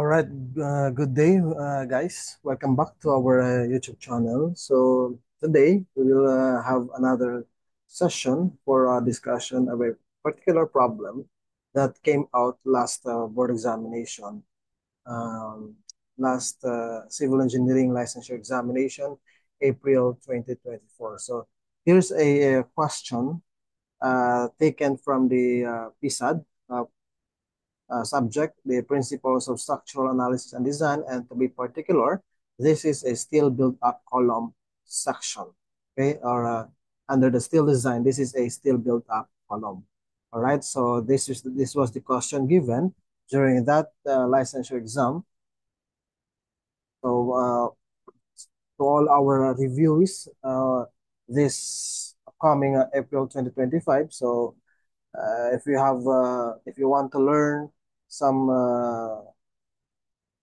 All right, good day, guys. Welcome back to our YouTube channel. So today we will have another session for a discussion of a particular problem that came out last board examination, um, last civil engineering licensure examination, April 2024. So here's a question taken from the PSAD, subject, the principles of structural analysis and design, and to be particular, this is a steel built-up column section, okay, or under the steel design, this is a steel built-up column. All right, so this was the question given during that licensure exam. So to all our reviews, this coming April 2025. So if you want to learn some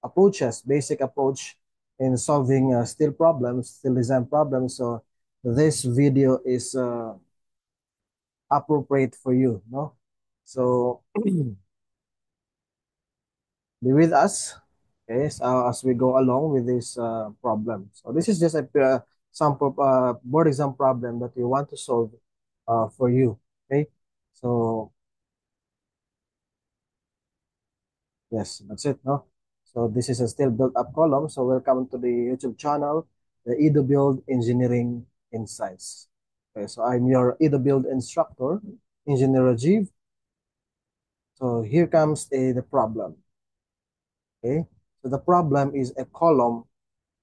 approaches, basic approach in solving steel problems, steel design problems. So this video is appropriate for you, no? So be with us, okay, so, as we go along with this problem. So this is just a sample board exam problem that we want to solve for you, okay? So yes, that's it, no? So this is a still built up column. So welcome to the YouTube channel, the EduBuild Engineering Insights. Okay, so I'm your EduBuild instructor, Engineer Rajiv. So here comes the problem. Okay, so the problem is a column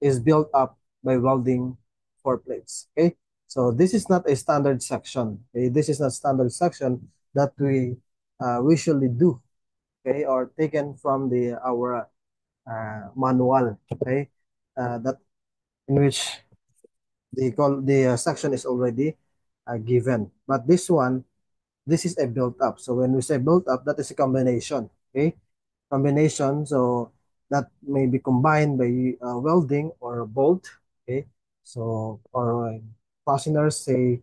is built up by welding four plates. Okay, so this is not a standard section. Okay, this is not standard section that we usually do. Okay, or taken from the our manual, okay, that in which the section is already given. But this one, this is a built up. So when we say built up, that is a combination, okay, combination. So that may be combined by welding or bolt, okay. So or fasteners say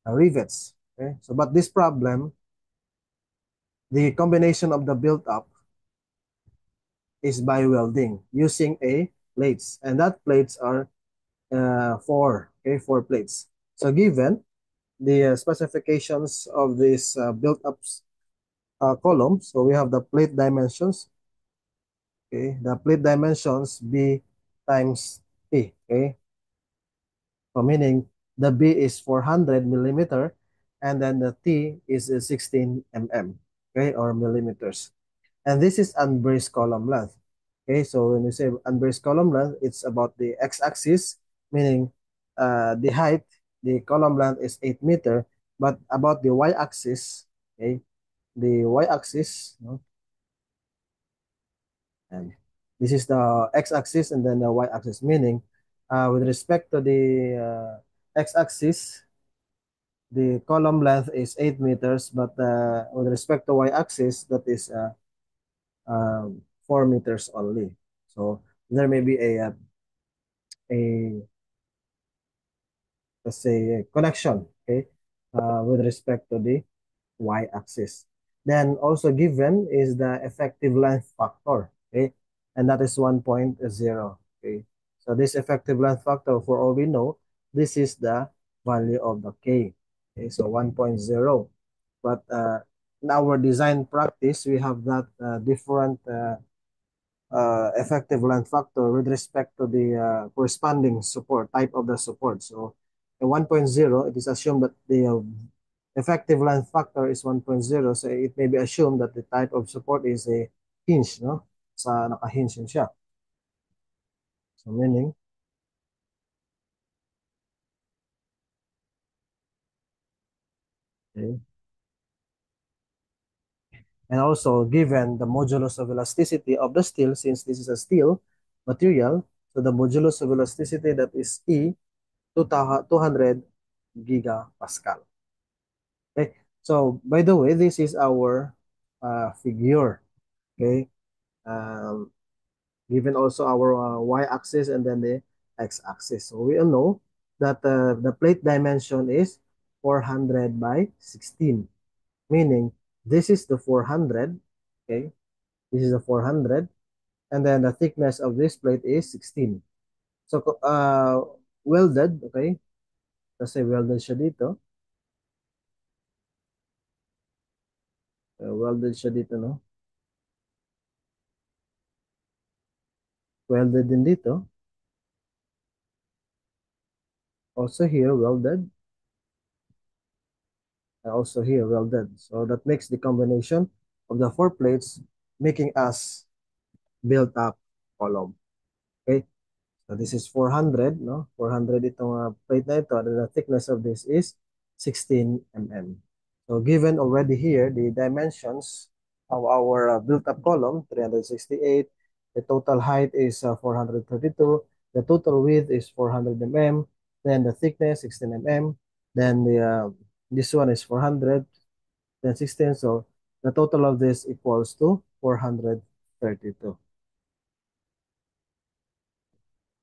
rivets, okay. So but this problem, the combination of the built up is by welding using a plates, and that plates are four plates. So given the specifications of this built-up column, so we have the plate dimensions. Okay, the plate dimensions B times T. Okay, so meaning the B is 400 millimeter, and then the T is 16 mm. Okay, or millimeters. And this is unbraced column length. Okay, so when you say unbraced column length, it's about the x-axis, meaning the height, the column length is 8 meter, but about the y-axis, okay, the y-axis, no, and this is the x-axis and then the y-axis, meaning with respect to the x-axis, the column length is 8 meters, but with respect to y-axis, that is 4 meters only. So there may be a let's say a connection, okay, with respect to the y-axis. Then also given is the effective length factor, okay, and that is 1.0. Okay, so this effective length factor, for all we know, this is the value of the K. Okay, so 1.0. But in our design practice, we have that different effective length factor with respect to the corresponding support, type of the support. So in 1.0, it is assumed that the effective length factor is 1.0. So it may be assumed that the type of support is a hinge, no? Sa naka-hinge yun siya. So meaning, okay. And also given the modulus of elasticity of the steel, since this is a steel material, so the modulus of elasticity, that is E, 200 gigapascal. Okay, so by the way, this is our figure. Okay, um, given also our y-axis and then the x-axis. So we all know that the plate dimension is 400 by 16, meaning this is the 400. Okay, this is the 400, And then the thickness of this plate is 16. So, welded, okay? Kasi welded siya dito. Welded siya dito, no? Welded din dito. Also here, welded. And also here, welded. So that makes the combination of the four plates making us built up column. Okay? So this is 400, no? 400 itong plate na ito. And the thickness of this is 16 mm. So given already here the dimensions of our built-up column, 368. The total height is 432. The total width is 400 mm. Then the thickness 16 mm. Then this one is 400. Then 16. So the total of this equals to 432.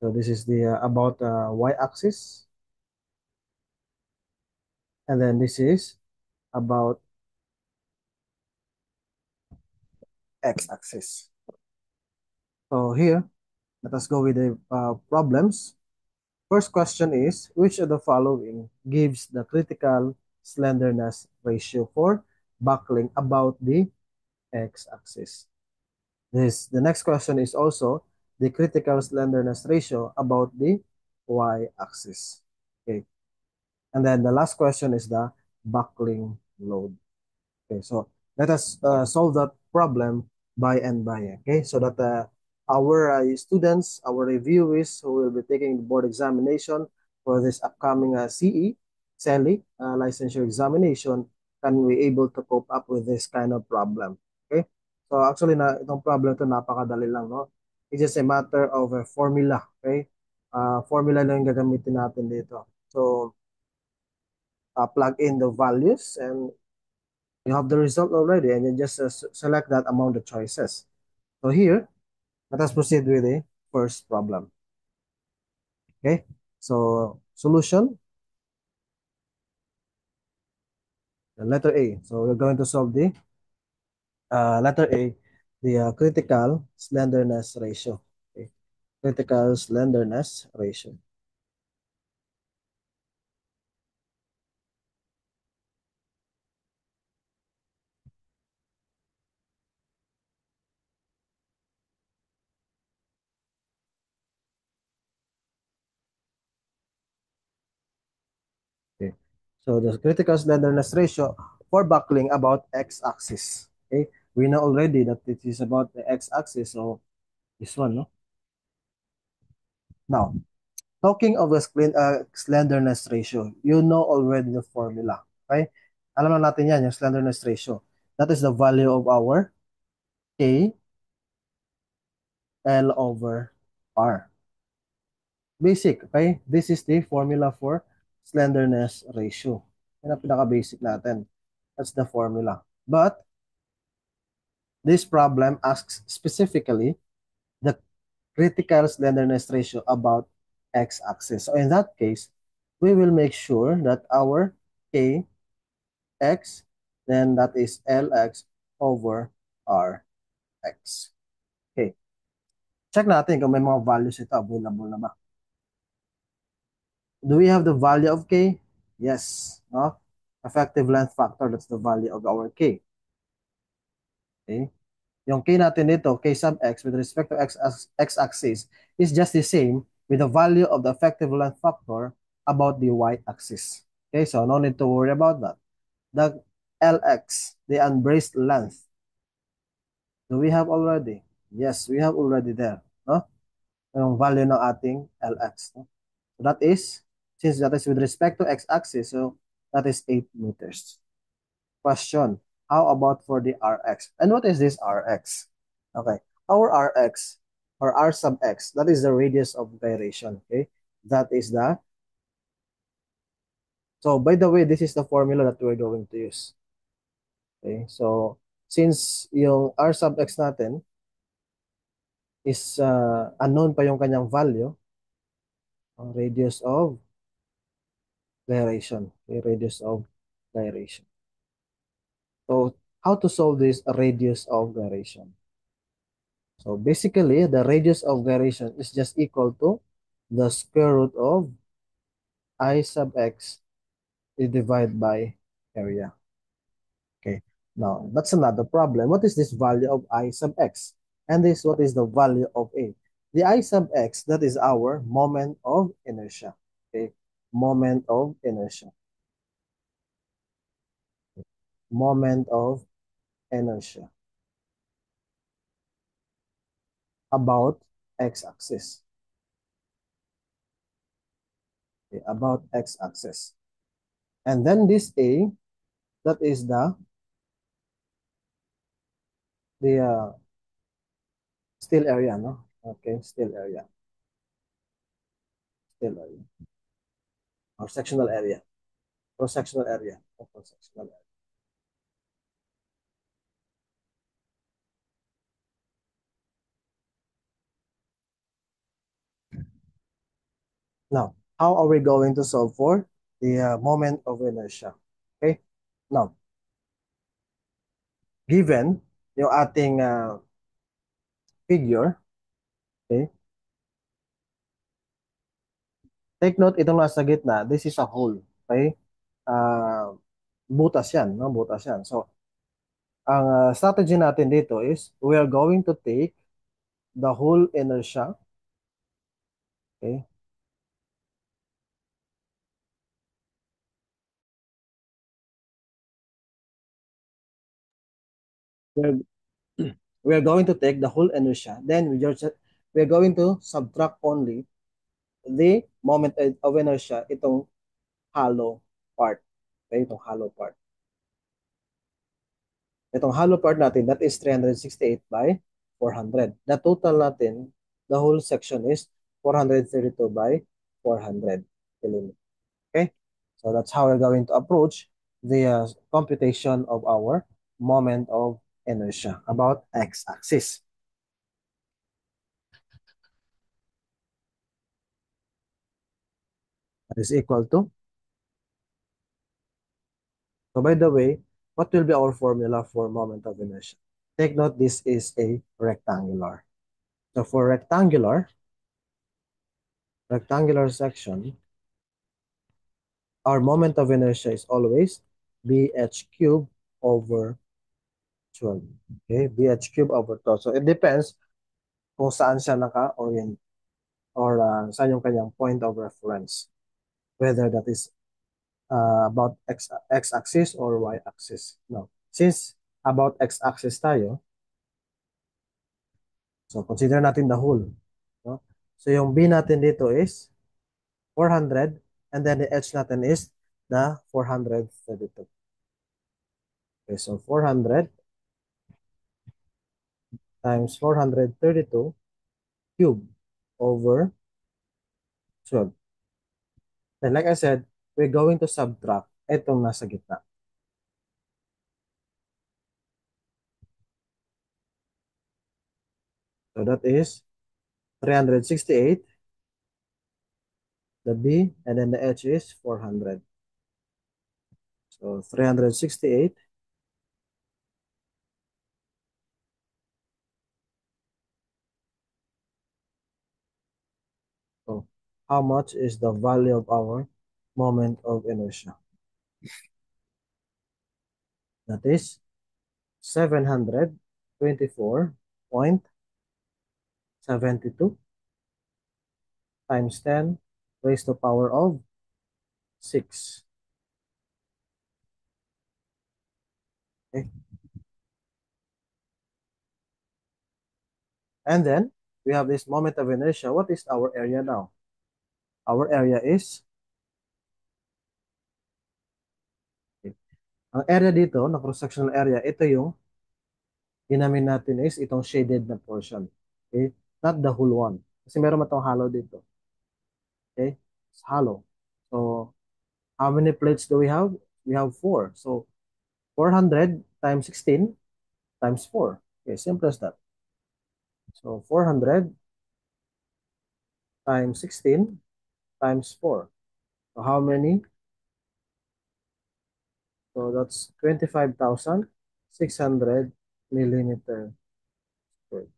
So this is the about y-axis, and then this is about x-axis. So here, let us go with the problems. First question is, which of the following gives the critical slenderness ratio for buckling about the x-axis? The next question is also the critical slenderness ratio about the y-axis. Okay. And then the last question is the buckling load. Okay, so let us solve that problem by and by. Okay, so that our students, our reviewees who will be taking the board examination for this upcoming CELI licensure examination, can be able to cope up with this kind of problem. Okay, so actually itong problem to napakadali lang, no? It's just a matter of a formula. Okay, formula lang yung gagamitin natin dito. So plug in the values and you have the result already, and you just select that among the choices. So here, let us proceed with the first problem. Okay, so solution, the letter A. So we're going to solve the letter A, the critical slenderness ratio. Okay, critical slenderness ratio. Okay, so the critical slenderness ratio for buckling about x-axis. Okay, we know already that it is about the x-axis, so this one, no? Now, talking of the slenderness ratio, you know already the formula. Okay? Alam na natin yan, yung slenderness ratio. That is the value of our K L over R. Basic, okay? This is the formula for slenderness ratio. Yan ang pinaka-basic natin. That's the formula. But this problem asks specifically the critical slenderness ratio about x-axis. So in that case, we will make sure that our K x, then that is Lx over Rx. Okay. Check natin kung may mga values ito available na ba. Do we have the value of K? Yes. No? Effective length factor, that's the value of our K. Okay. Yung K natin dito, K sub x with respect to x-axis is just the same with the value of the effective length factor about the y-axis. Okay, so no need to worry about that. The Lx, the unbraced length, do we have already? Yes, we have already there. No? Yung value ng ating Lx. No? So that is, since that is with respect to x-axis, so that is 8 meters. Question, how about for the Rx? And what is this Rx? Okay, our Rx, or R sub x, that is the radius of gyration. Okay, that is the, so by the way, this is the formula that we're going to use. Okay, so since yung R sub x natin is unknown pa yung kanyang value, radius of gyration. Okay, radius of gyration. So, how to solve this radius of gyration? So basically, the radius of gyration is just equal to the square root of I sub x is divided by area. Okay. Now, that's another problem. What is this value of I sub x? And this, what is the value of A? The I sub x, that is our moment of inertia. Okay. Moment of inertia. Moment of inertia about x-axis. Okay, about x-axis. And then this A, that is the still area, no? Okay, still area. Still area. Or sectional area. Cross-sectional area. Or cross-sectional area. Now, how are we going to solve for the moment of inertia? Okay? Now, given yung ating figure, okay? Take note, itong nasa gitna, this is a hole. Okay? Uh, butas yan, no? Butas yan. So, ang strategy natin dito is we are going to take the whole inertia, okay? We're, we're going to take the whole inertia, then we're going to subtract only the moment of inertia, itong hollow part. Okay, itong hollow part. Itong hollow part natin, that is 368 by 400. The total natin, the whole section is 432 by 400 millimeters. Okay? So that's how we're going to approach the computation of our moment of inertia about x-axis. That is equal to. So by the way, what will be our formula for moment of inertia? Take note, this is a rectangular. So for rectangular section, our moment of inertia is always bh cubed over 12. Okay, bh cubed over 12. So it depends kung saan siya naka-orient or saan yung kanyang point of reference. Whether that is about x-axis or y-axis. No. Since about x-axis tayo, so consider natin the whole. No? So yung b natin dito is 400 and then the h natin is the 432. Okay, so 400 times 432 cube over 12. Then like I said, we're going to subtract itong nasa gitna. So that is 368, the B, and then the H is 400. So 368. So how much is the value of our moment of inertia? That is 724.72 times 10 raised to power of 6. Okay. And then we have this moment of inertia. What is our area now? Our area is, okay, ang area dito, na cross-sectional area, ito yung ginamin natin is itong shaded na portion. Okay? Not the whole one. Kasi meron itong hollow dito. Okay? It's hollow. So, how many plates do we have? We have 4. So, 400 times 16 times 4. Okay, simple as that. So, 400 times 16 times 4. So, how many? So, that's 25,600 millimeter squared.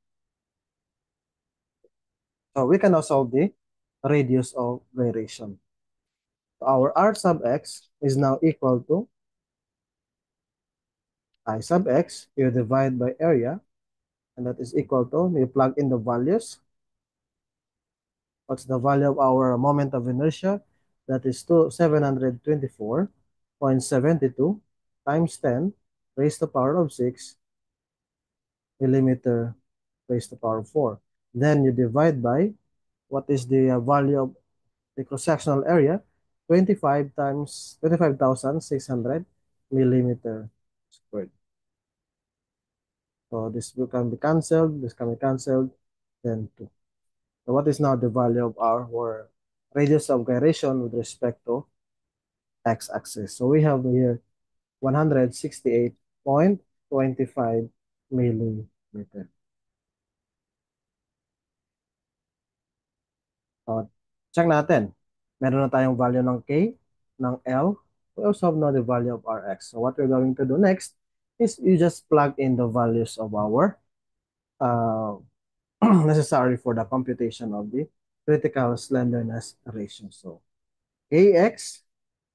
So we can now solve the radius of gyration. So our r sub x is now equal to I sub x, you divide by area, and that is equal to, you plug in the values. What's the value of our moment of inertia? That is 724.72 times 10 raised to the power of 6 millimeter raised to the power of 4. Then you divide by what is the value of the cross-sectional area? 25 times 25,600 millimeter squared. So this can be cancelled, this can be cancelled, then 2. So what is now the value of our radius of gyration with respect to x-axis? So we have here 168.25 millimeter. So, check natin. Meron na tayong value ng K, ng L. We also have now the value of Rx. So what we're going to do next is you just plug in the values of our uh, necessary for the computation of the critical slenderness ratio. So Kx,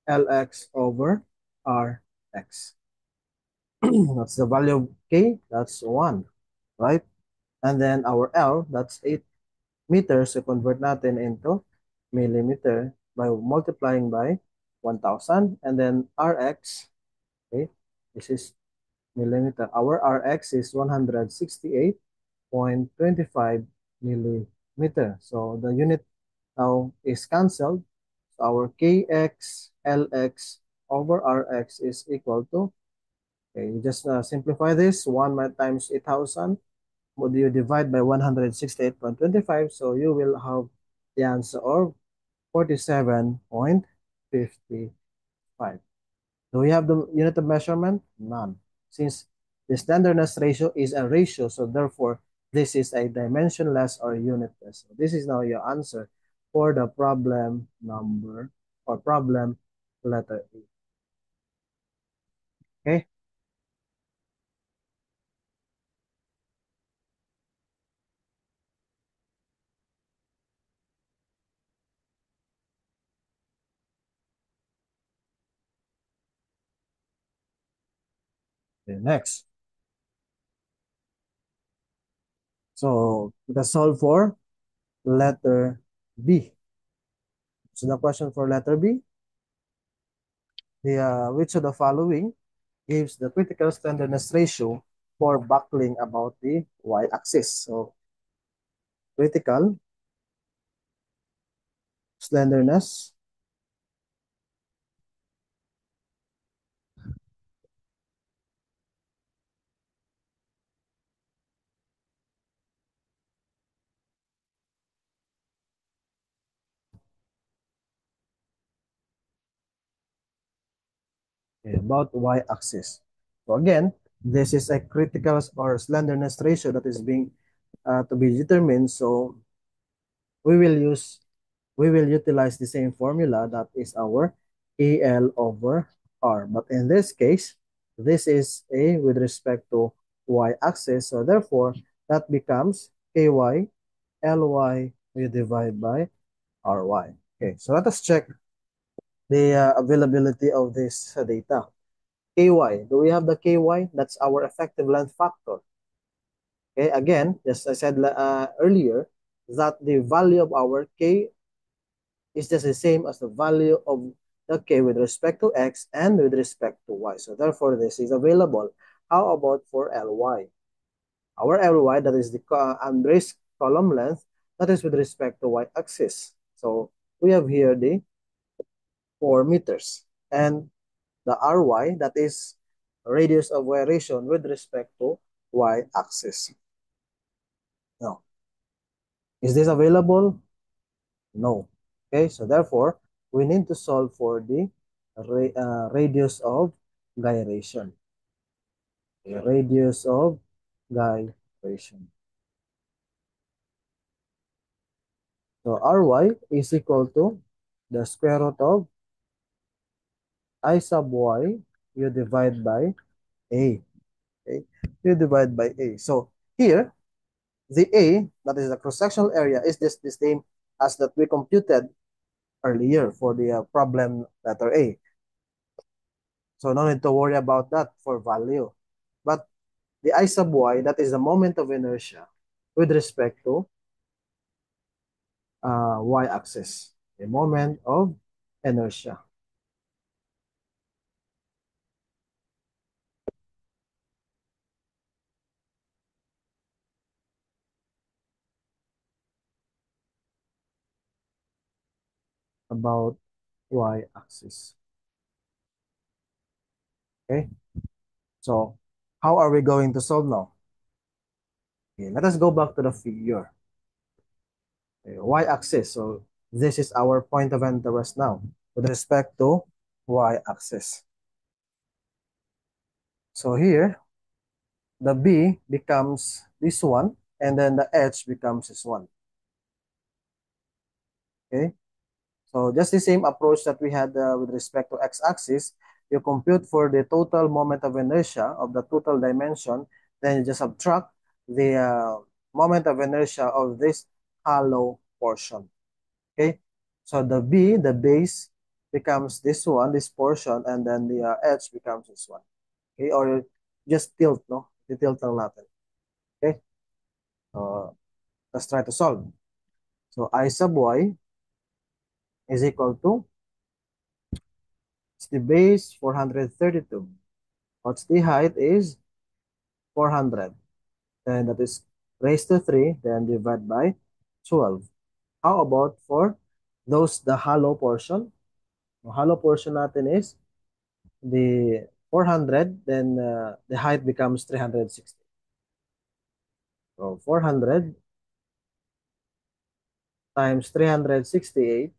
Lx over Rx. That's the value of K, that's 1, right? And then our L, that's 8 meters. So convert natin into millimeter by multiplying by 1,000. And then Rx, okay, this is millimeter. Our Rx is 168.25 millimeter. So the unit now is cancelled. So our Kx, Lx over Rx is equal to, okay, you just simplify this, 1 times 8,000, would you divide by 168.25, so you will have the answer of 47.55. Do we have the unit of measurement? None. Since the slenderness ratio is a ratio, so therefore this is a dimensionless or unitless. So this is now your answer for the problem number or problem letter A. Okay. Okay, next. So let's solve for letter B. So the question for letter B, which of the following gives the critical slenderness ratio for buckling about the y-axis? So critical slenderness about y-axis. So again, this is a critical or slenderness ratio that is being to be determined. So we will utilize the same formula, that is our AL over R. But in this case, this is A with respect to y-axis. So therefore, that becomes KY LY we divide by RY. Okay, so let us check the availability of this data. KY, do we have the KY? That's our effective length factor. Okay, again, just I said earlier, that the value of our K is just the same as the value of the K with respect to X and with respect to Y. So therefore, this is available. How about for LY? Our LY, that is the unbraced column length, that is with respect to Y-axis. So we have here the 4 meters. And the RY, that is radius of gyration with respect to Y-axis. Now, is this available? No. Okay, so therefore, we need to solve for the radius of gyration. The radius of gyration. So Ry is equal to the square root of I sub y, you divide by A. Okay, you divide by A. So here, the A, that is the cross-sectional area, is just the same as that we computed earlier for the problem letter A. So no need to worry about that for value. But the I sub y, that is the moment of inertia with respect to y-axis, the moment of inertia. About y-axis. Okay, so how are we going to solve now? Okay, let us go back to the figure. Okay, y-axis. So this is our point of interest now with respect to y-axis. So here, the B becomes this one, and then the H becomes this one. Okay, so just the same approach that we had with respect to x-axis, you compute for the total moment of inertia of the total dimension, then you just subtract the moment of inertia of this hollow portion. Okay, so the B, the base, becomes this one, this portion, and then the H becomes this one. Okay, or just tilt, no? Tilt lang natin. Okay, so let's try to solve. So I sub y is equal to, it's the base 432. What's the height is 400. Then that is raised to 3, then divide by 12. How about for those, the hollow portion? The hollow portion natin is the 400, then the height becomes 360. So 400 times 368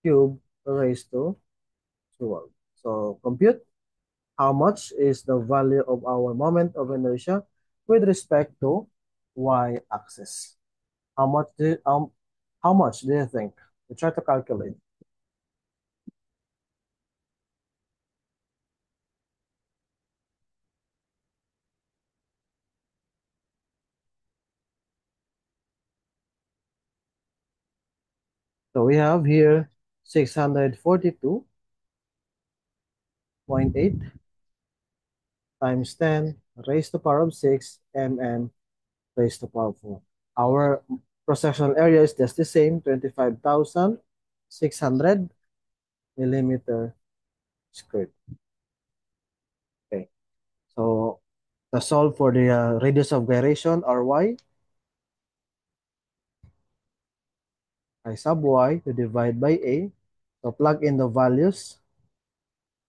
cube raised to 12. So compute how much is the value of our moment of inertia with respect to y-axis. How much do you think? We try to calculate. So we have here 642.8 times 10 raised to the power of 6 mm raised to the power of 4. Our cross-sectional area is just the same, 25,600 millimeter squared. Okay, so the solve for the radius of gyration, Ry, I sub y to divide by a. So plug in the values.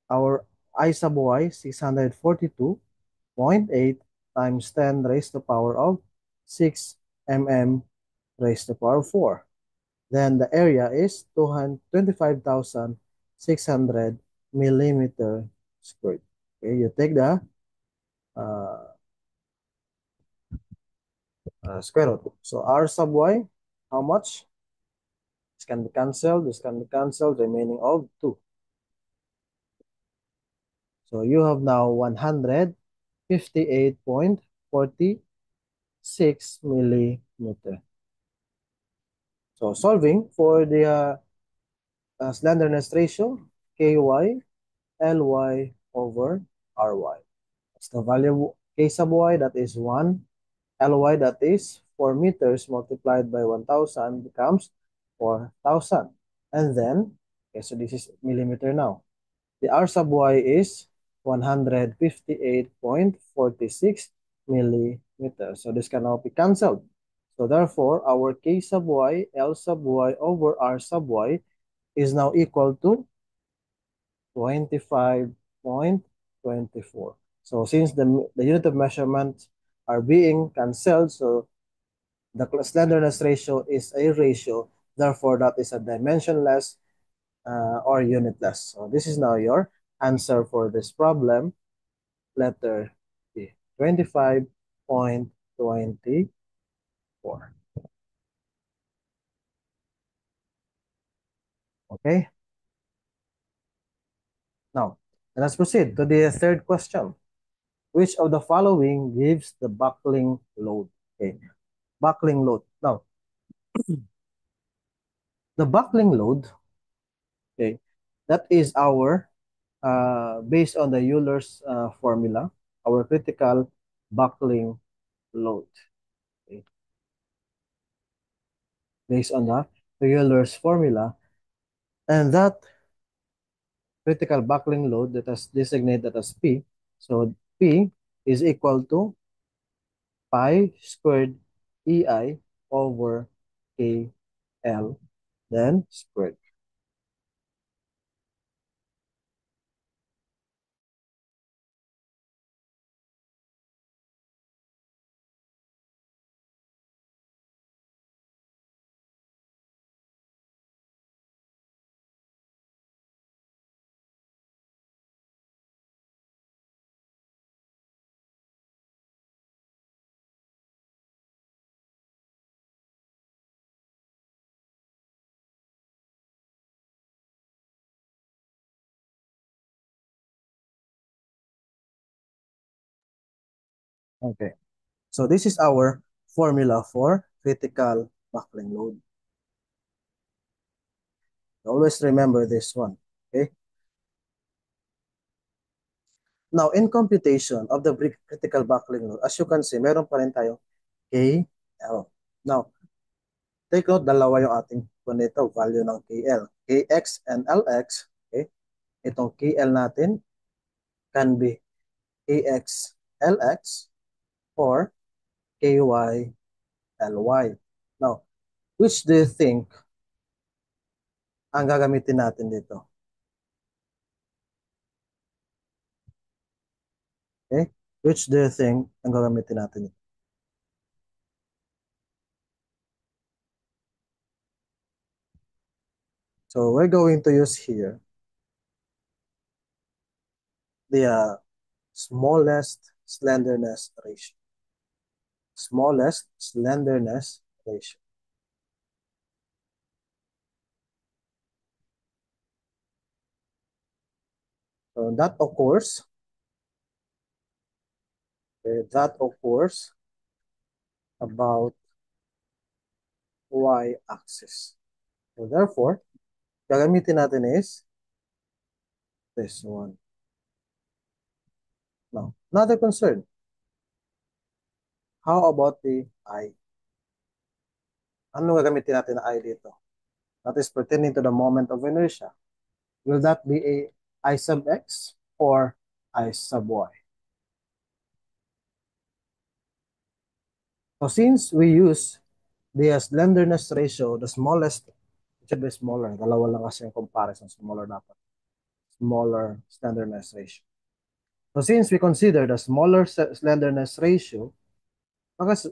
Our I sub y, 642.8 times 10 raised to the power of 6 mm raised to the power of 4. Then the area is 225,600 millimeter squared. Okay, you take the uh, square root. So r sub y, how much? This can be cancelled. This can be cancelled. Remaining of 2. So you have now 158.46 millimeter. So solving for the slenderness ratio, Ky Ly over Ry. That's the value of K sub y, that is 1. Ly, that is 4 meters multiplied by 1,000 becomes 4,000. And then, okay, so this is millimeter now. The R sub y is 158.46 millimeters. So this can now be cancelled. So therefore, our K sub y, L sub y over R sub y is now equal to 25.24. So since the unit of measurement are being cancelled, so the slenderness ratio is a ratio, therefore that is a dimensionless or unitless. So this is now your answer for this problem, letter B, 25.24. Okay, now let's proceed to the third question. Which of the following gives the buckling load? Okay, buckling load. Now, the buckling load, okay, that is our, based on the Euler's formula, our critical buckling load. Okay, based on the Euler's formula, and that critical buckling load that is designated as P. So P is equal to pi squared EI over KL, then squared. Okay. So this is our formula for critical buckling load. Always remember this one. Okay. Now, in computation of the critical buckling load, as you can see, meron pa rin tayo KL. Now, take note, dalawa yung ating nito, value ng KL. KX and LX. Okay. Itong KL natin can be KX LX or KY LY. Now, which do you think ang gagamitin natin dito? Okay? Which do you think ang gagamitin natin dito? So we're going to use here the smallest slenderness ratio. Smallest slenderness ratio. So that occurs about y-axis. So therefore, gagamitin natin is this one. Now, another concern. How about the I? Ano gagamitin natin na I dito? That is pertaining to the moment of inertia. Will that be a I sub x or I sub y? So since we use the slenderness ratio, the smallest, it should be smaller. Dalawa lang kasi yung comparison, smaller dapat. Smaller slenderness ratio. So since we consider the smaller slenderness ratio,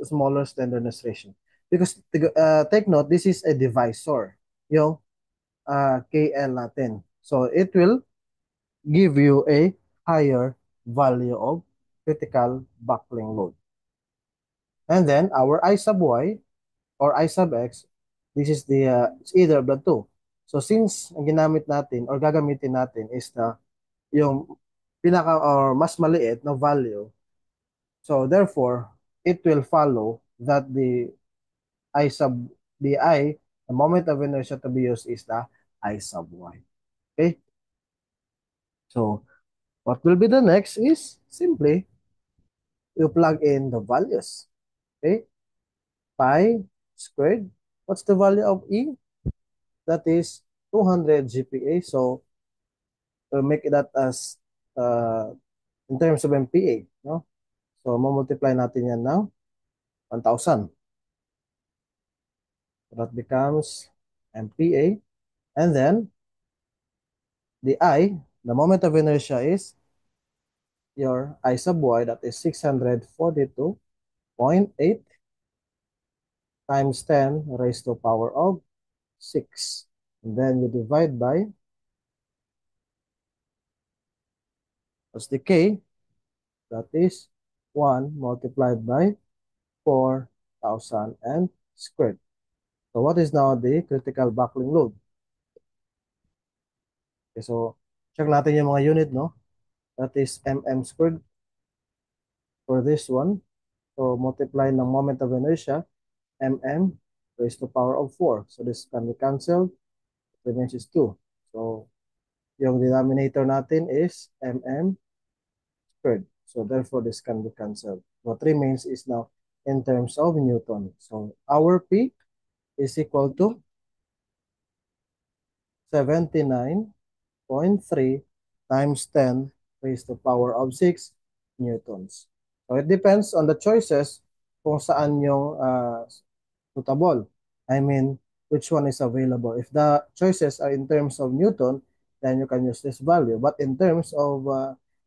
smaller slenderness ratio. Because take note, this is a divisor, yung KL natin. So it will give you a higher value of critical buckling load. And then our I sub y or I sub x, this is the it's either of the two. So since ang ginamit natin or gagamitin natin is yung pinaka or mas maliit na value, so therefore it will follow that I sub the I, the moment of inertia to be used is the I sub y. Okay? So what will be the next is simply you plug in the values. Okay? Pi squared. What's the value of E? That is 200 GPa. So we'll make that as in terms of MPa. No? So multiply natin yan now. 1,000. So that becomes MPa. And then the I, the moment of inertia is your I sub y, that is 642.8 times 10 raised to power of 6. And then you divide by, what's the K? That is 1 multiplied by 4,000 and squared. So what is now the critical buckling load? Okay, so check natin yung mga unit, no? That is mm squared for this one. So multiply ng moment of inertia. mm raised to power of 4. So this can be cancelled. Remains is 2. So yung denominator natin is mm squared. So therefore, this can be cancelled. What remains is now in terms of Newton. So our P is equal to 79.3 times 10 raised to power of 6 newtons. So it depends on the choices kung saan yung suitable. I mean, which one is available. If the choices are in terms of Newton, then you can use this value. But in terms of,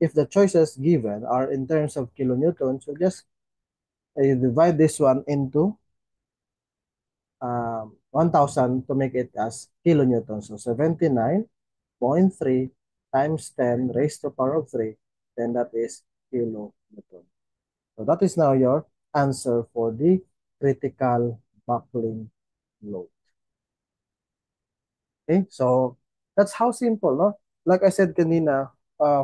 if the choices given are in terms of kilonewton, so just divide this one into 1,000 to make it as kilonewton. So 79.3 times 10 raised to power of 3, then that is kilonewton. So that is now your answer for the critical buckling load. Okay, so that's how simple, no? Like I said kanina,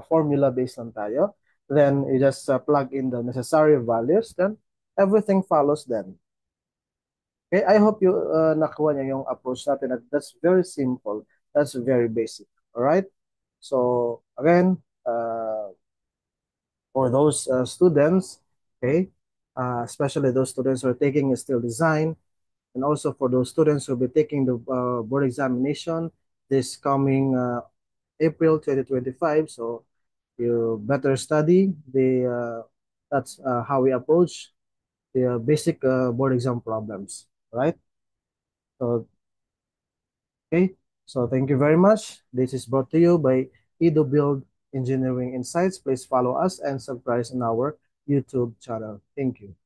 formula based lang tayo. Then you just plug in the necessary values, then everything follows then. Okay, I hope you nakuha niyo yung approach natin. That's very simple. That's very basic. All right? So again, for those students, okay, especially those students who are taking steel design, and also for those students who will be taking the board examination this coming April 2025. So you better study that's how we approach the basic board exam problems, right? So, okay. So thank you very much. This is brought to you by Edo Build Engineering Insights. Please follow us and subscribe on our YouTube channel. Thank you.